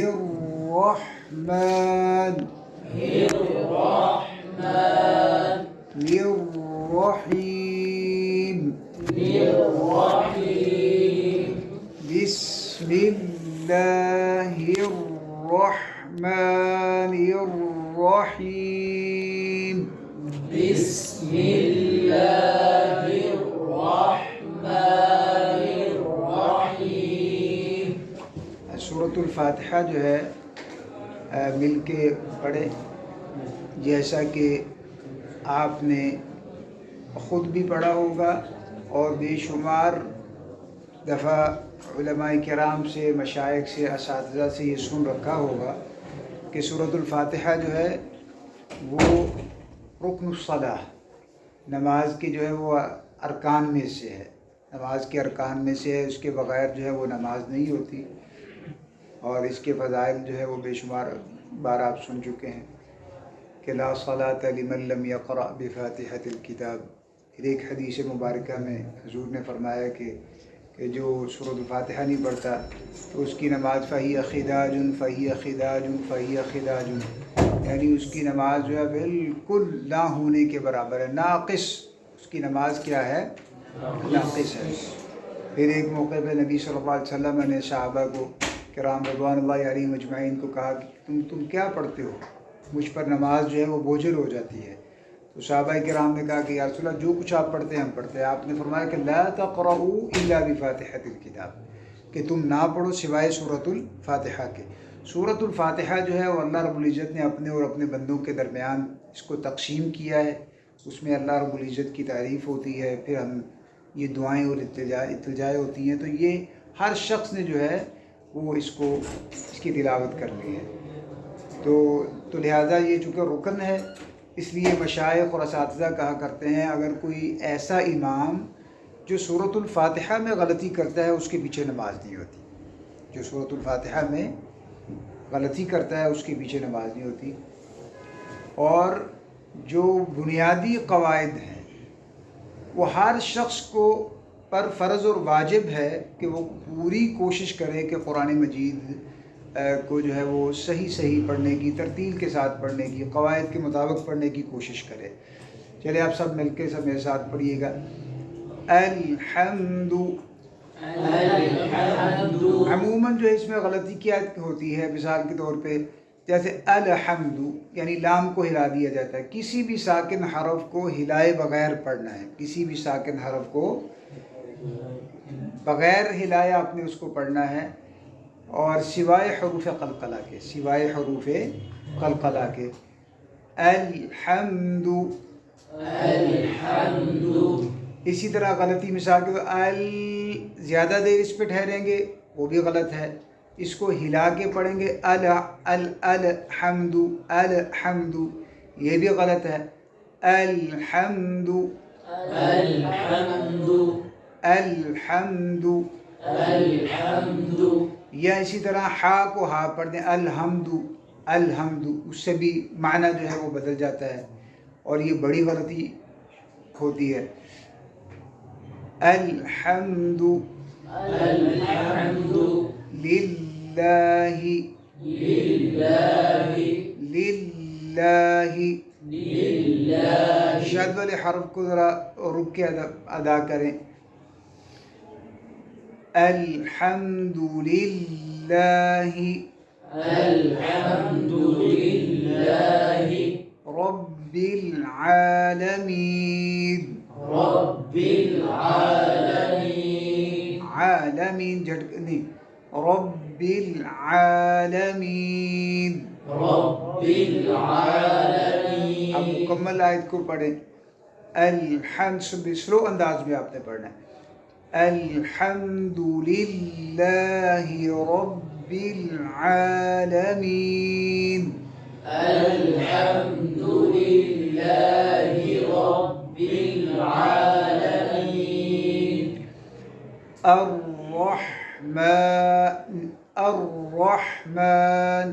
الرحمن للرحيم بسم الله الرحمن الرحيم بسم اللہ الرحمن الرحیم. سورۃ الفاتحہ جو ہے مل کے پڑھیں، جیسا کہ آپ نے خود بھی پڑھا ہوگا اور بے شمار دفعہ علماء کرام سے، مشائخ سے، اساتذہ سے یہ سن رکھا ہوگا کہ سورۃ الفاتحہ جو ہے وہ رکن الصلاح، نماز کے جو ہے وہ ارکان میں سے ہے، نماز کے ارکان میں سے ہے، اس کے بغیر جو ہے وہ نماز نہیں ہوتی، اور اس کے فضائل جو ہے وہ بے شمار بار آپ سن چکے ہیں کہ لا صلاۃ لمن لم یقرأ بفاتحۃ الکتاب. ایک حدیث مبارکہ میں حضور نے فرمایا کہ جو سورۃ الفاتحہ نہیں پڑھتا تو اس کی نماز فہی خداج فہی خداج فہی خداج، یعنی اس کی نماز جو ہے بالکل نہ ہونے کے برابر ہے، ناقص. اس کی نماز کیا ہے؟ ناقص ہے. پھر ایک موقع پہ نبی صلی اللہ علیہ وسلم نے صحابہ کو کرام رضوان اللہ علیہم اجمعین کو کہا کہ تم کیا پڑھتے ہو؟ مجھ پر نماز جو ہے وہ بوجھل ہو جاتی ہے. تو صحابہ کرام نے کہا کہ یا رسول اللہ جو کچھ آپ پڑھتے ہیں ہم پڑھتے ہیں. آپ نے فرمایا کہ لا تقرؤوا الا بفاتحۃ الکتاب، کہ تم نہ پڑھو سوائے سورۃ الفاتحہ کے. سورۃ الفاتحہ جو ہے وہ اللہ رب العزت نے اپنے اور اپنے بندوں کے درمیان اس کو تقسیم کیا ہے. اس میں اللہ رب العزت کی تعریف ہوتی ہے، پھر ہم یہ دعائیں اور التجائیں ہوتی ہیں. تو یہ ہر شخص نے جو ہے وہ اس کی تلاوت کرنی ہے. تو لہٰذا یہ چونکہ رکن ہے، اس لیے مشائخ اور اساتذہ کہا کرتے ہیں اگر کوئی ایسا امام جو سورۃ الفاتحہ میں غلطی کرتا ہے اس کے پیچھے نماز نہیں ہوتی. جو سورۃ الفاتحہ میں غلطی کرتا ہے اس کے پیچھے نماز نہیں ہوتی. اور جو بنیادی قواعد ہیں وہ ہر شخص کو پر فرض اور واجب ہے کہ وہ پوری کوشش کرے کہ قرآن مجید کو جو ہے وہ صحیح پڑھنے کی، ترتیل کے ساتھ پڑھنے کی، قواعد کے مطابق پڑھنے کی کوشش کرے. چلے آپ سب مل کے سب میرے ساتھ پڑھیے گا. الحمد. عموماً جو ہے اس میں غلطی کیا ہوتی ہے، مثال کے طور پہ جیسے الحمد یعنی لام کو ہلا دیا جاتا ہے. کسی بھی ساکن حرف کو ہلائے بغیر پڑھنا ہے، کسی بھی ساکن حرف کو بغیر ہلائے آپ نے اس کو پڑھنا ہے، اور سوائے حروف قلقلہ کے. الحمد. اسی طرح غلطی مثال کے زیادہ دیر اس پہ ٹھہریں گے وہ بھی غلط ہے. اس کو ہلا کے پڑھیں گے الحمد الحمد، یہ بھی غلط ہے. الحمد الحمد. یا اسی طرح ہا کو ہا پڑھ دیں الحمد الحمد، اس سے بھی معنی جو ہے وہ بدل جاتا ہے اور یہ بڑی غلطی ہوتی ہے. الحمد للہ شد والے حرف کو ذرا رک کے ادا کریں. الحمد للہ رب العالمین. عالمین جھٹک نہیں، رب العالمین. اب مکمل آیت کو پڑھیں. الحمد سلو انداز میں آپ نے پڑھنا ہے. الحمد للہ رب العالمین. الرحمن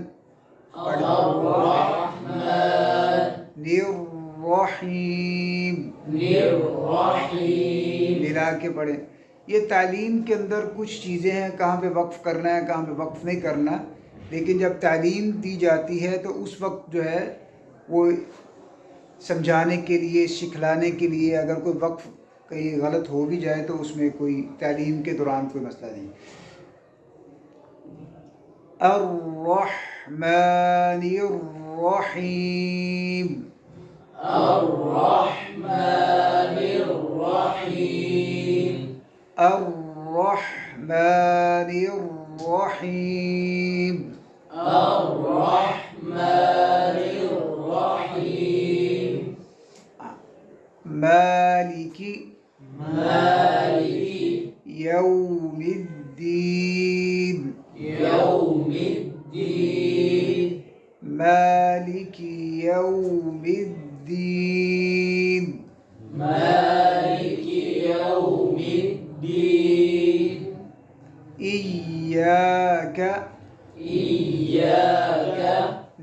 الرحیم. ملا کے پڑھیں. یہ تعلیم کے اندر کچھ چیزیں ہیں، کہاں پہ وقف کرنا ہے، کہاں پہ وقف نہیں کرنا، لیکن جب تعلیم دی جاتی ہے تو اس وقت جو ہے وہ سمجھانے کے لیے، سکھلانے کے لیے، اگر کوئی وقف کہیں غلط ہو بھی جائے تو اس میں کوئی تعلیم کے دوران کوئی مسئلہ نہیں۔ الرحمن الرحیم، الرحمن الرحیم، الرحمن الرحیم، الرحمن الرحیم، مالک مالک یوم الدین، یوم الدین، مالک یوم الدین، مالک یوم الدین، ایاک ایاک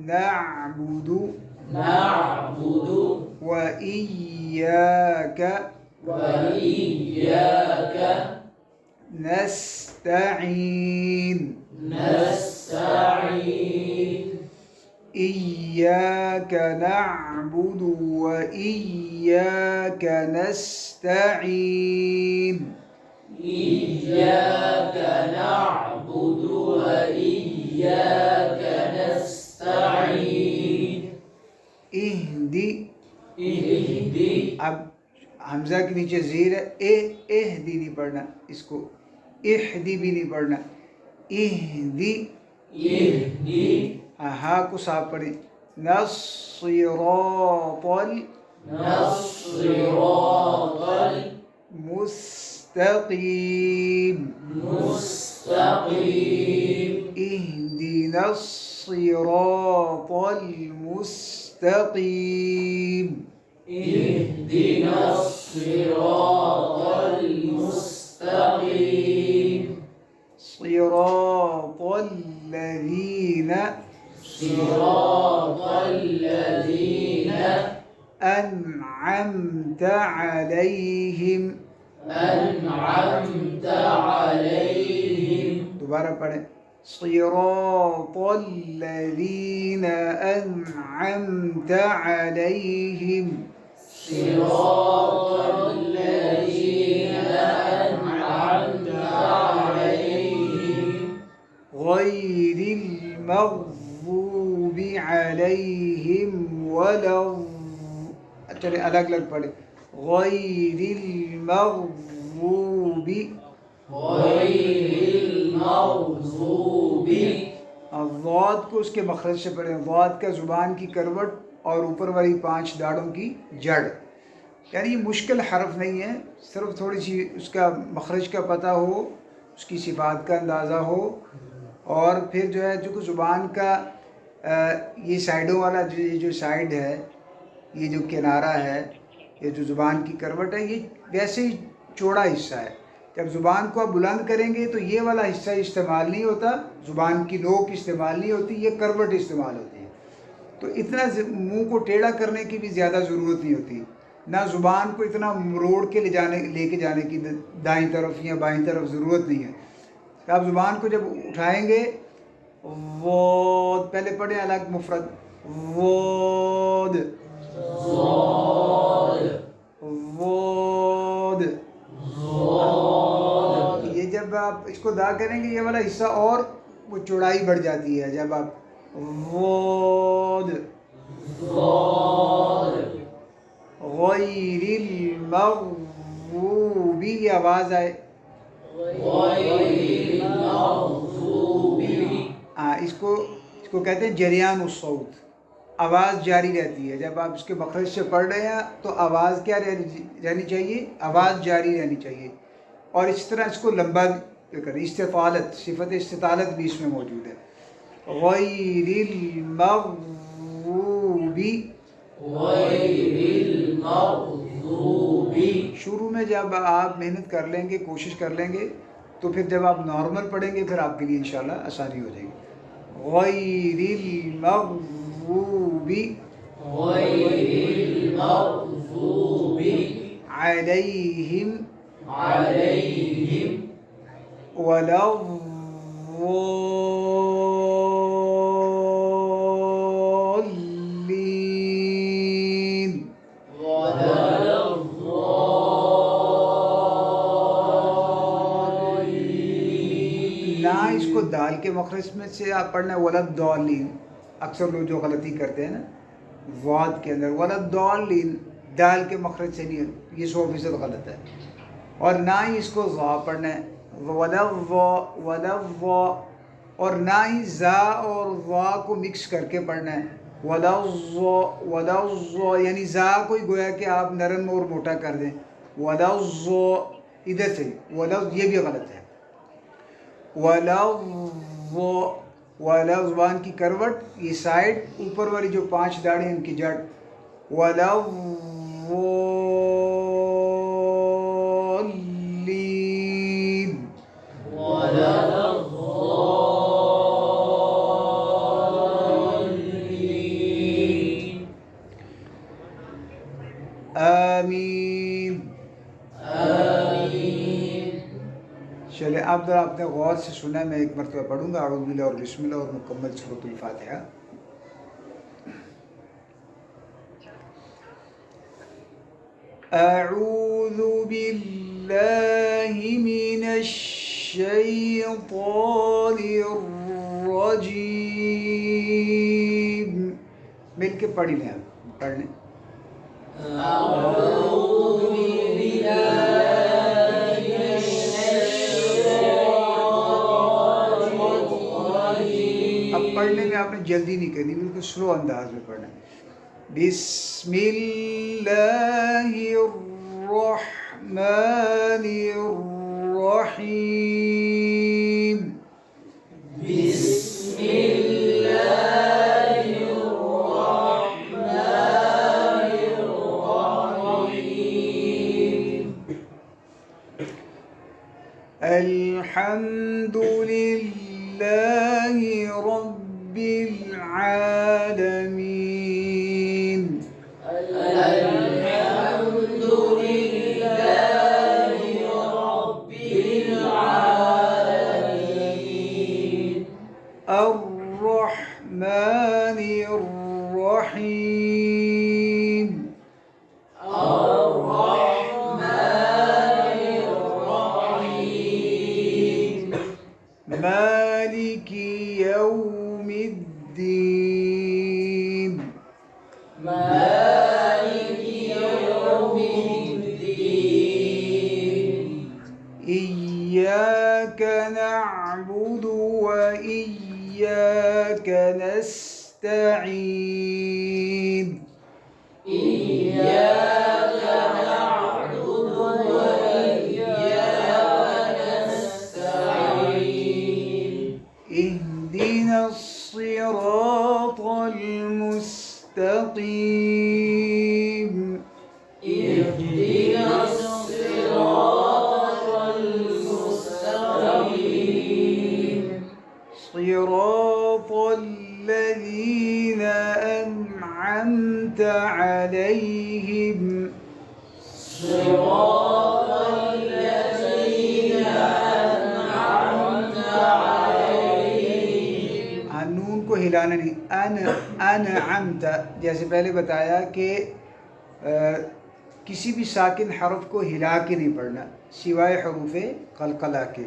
نعبد نعبد وإياك وإياك نستعين، نستعين، إياك نعبد وإياك نستعين، إياك نعبد وإياك نستعين، اهدی، اهدي، اب حمزہ کے نیچے زیر ہے، اہدی نہیں پڑھنا، اس کو اہدی بھی نہیں پڑھنا، اہدی، اهدي، ہا کو صاف پڑھیں، نصراط الصراط المستقیم، المستقيم، اهدنا الصراط المستقیم، اهدنا الصراط المستقيم، صراط الذین صراط الذين أنعمت عليهم، أنعمت عليهم، دوبارہ پڑھیں، صراط الذین أنعمت عليهم، صراط الذين أنعمت عليهم، غير المغضوب عليهم ولا چلے الگ الگ پڑھیں، غیر المغضوب، غير المغضوب، ضاد کو اس کے مخرج سے پڑھیں، ضاد کا زبان کی کروٹ اور اوپر والی 5 داڑھوں کی جڑ، یعنی یہ مشکل حرف نہیں ہے، صرف تھوڑی سی اس کا مخرج کا پتہ ہو، اس کی صفات کا اندازہ ہو، اور پھر جو ہے جو زبان کا یہ سائڈوں والا جو سائڈ ہے، یہ جو کنارہ ہے، یہ جو زبان کی کروٹ ہے، یہ ویسے ہی چوڑا حصہ ہے، جب زبان کو آپ بلند کریں گے تو یہ والا حصہ استعمال نہیں ہوتا، زبان کی نوک استعمال نہیں ہوتی، یہ کروٹ استعمال ہوتی ہے، تو اتنا منہ کو ٹیڑھا کرنے کی بھی زیادہ ضرورت نہیں ہوتی، نہ زبان کو اتنا مروڑ کے لے کے جانے کی دائیں طرف یا بائیں طرف ضرورت نہیں ہے۔ آپ زبان کو جب اٹھائیں گے، وود پہلے پڑھیں الگ مفرد، وود ضاد، وود، ضاد، یہ جب آپ اس کو دا کریں گے یہ والا حصہ اور وہ چوڑائی بڑھ جاتی ہے، جب آپ وود، ضاد، غیر المغضوب، یہ آواز آئے، غير المغضوب، اس کو کہتے ہیں جریان الصوت، آواز جاری رہتی ہے، جب آپ اس کے مخرج سے پڑھ رہے ہیں تو آواز کیا رہنی چاہیے، آواز جاری رہنی چاہیے، اور اس طرح اس کو لمبا کریں، استطالت، صفت استطالت بھی اس میں موجود ہے، غیر المغضوب، غير المغضوب، شروع میں جب آپ محنت کر لیں گے، کوشش کر لیں گے، تو پھر جب آپ نارمل پڑھیں گے پھر آپ کے لیے انشاءاللہ آسانی ہو جائے گی، غیر المغضوب غير المغضوب علیہم، عليهم ولا الضالين. ولا الضالين. نہ اس کو دال کے مخرج میں سے آپ پڑھنا ہے ولد الضالین. اکثر لوگ جو غلطی کرتے ہیں نا واد کے اندر ولد الضالین دال کے مخرج سے نہیں، یہ 100% غلط ہے. اور نہ ہی اس کو ضا پڑھنا ہے ولا اور نہ ہی زا اور وا کو مکس کر کے پڑھنا ہے ولا یعنی زا کو ہی گویا کہ آپ نرم اور موٹا کر دیں ولا ادھر سے ولا، یہ بھی غلط ہے. ولا زبان کی کروٹ، یہ سائڈ اوپر والی جو 5 داڑھی ان کی جڑ ولا الضالين. ولا الضالين. آمین. آمين. چلے اب ذرا آپ نے غور سے سنا، میں ایک مرتبہ پڑھوں گا اعوذ باللہ اور بسم اللہ اور مکمل سورۃ الفاتحہ. اعوذ باللہ من الشیطان الرجیم. مل کے پڑھی لیں، آپ پڑھ لیں. أعوذ بالله من الشيطان الرجيم. اب پڑھنے میں آپ نے جلدی نہیں کرنی، بالکل سلو انداز میں پڑھنا ہے. بسم اللہ الرحمن الرحیم. بسم الله الرحمن الرحيم. الحمد لله رب العالمين. الحمد لله رب العالمين. الرحمن الرحيم. الرحمن الرحيم. مالك يوم الدين. مالك يوم الدين. إياك نعبد وإياك نستعين. إياك نعبد وإياك نستعين. اهدنا الصراط المستقيم. اهدنا الصراط المستقيم. صراط الذين أنعمت عليهم. صراط الذين أنعمت عليهم. نون کو ہلانا نہیں، انعمت، جیسے پہلے بتایا کہ کسی بھی ساکن حرف کو ہلا کے نہیں پڑھنا سوائے حروف قلقلہ کے.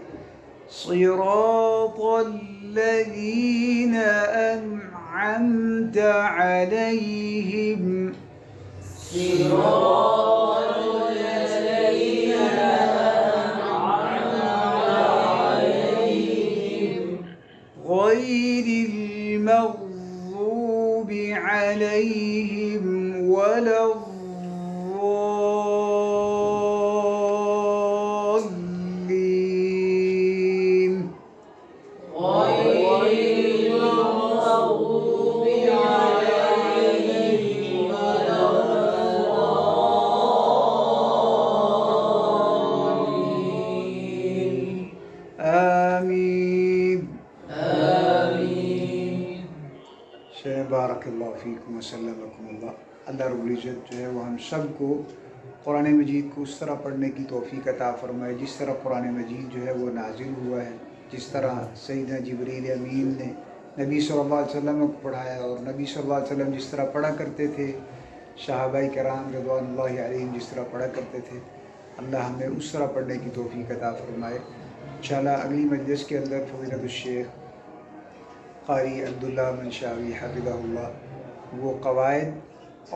صراط الذين أنعمت عليهم. صراط الذين أنعمت عليهم. غير المغضوب عليهم ولا الضالين. غير المغضوب عليهم ولا الضالين. آمين. آمين. بارک اللہ فیکم وسلمکم اللہ. اللہ رب العزت جو ہے وہ ہم سب کو قرآن مجید کو اس طرح پڑھنے کی توفیق عطا فرمائے جس طرح قرآن مجید جو ہے وہ نازل ہوا ہے، جس طرح سیدنا جبریل امین نے نبی صلی اللہ علیہ وسلم کو پڑھایا، اور نبی صلی اللہ علیہ وسلم جس طرح پڑھا کرتے تھے، صحابہ کرام رضوان اللہ علیہم جس طرح پڑھا کرتے تھے، اللہ ہمیں اس طرح پڑھنے کی توفیق عطا فرمائے۔ انشاءاللہ اگلی مجلس کے اندر فضیلت الشیخ قاری عبداللہ منشاوی حفظہ اللہ وہ قواعد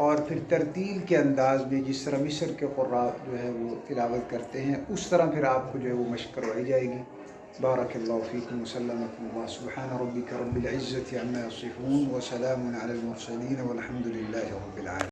اور پھر ترتیل کے انداز میں جس طرح مصر کے قراء جو ہے وہ تلاوت کرتے ہیں اس طرح پھر آپ کو جو ہے وہ مشق کروائی جائے گی۔ بارک اللہ فیکم وسلمکم اللہ، سبحان ربک رب العزت عما یصفون وسلام علی المرسلین والحمد للہ رب العالمین۔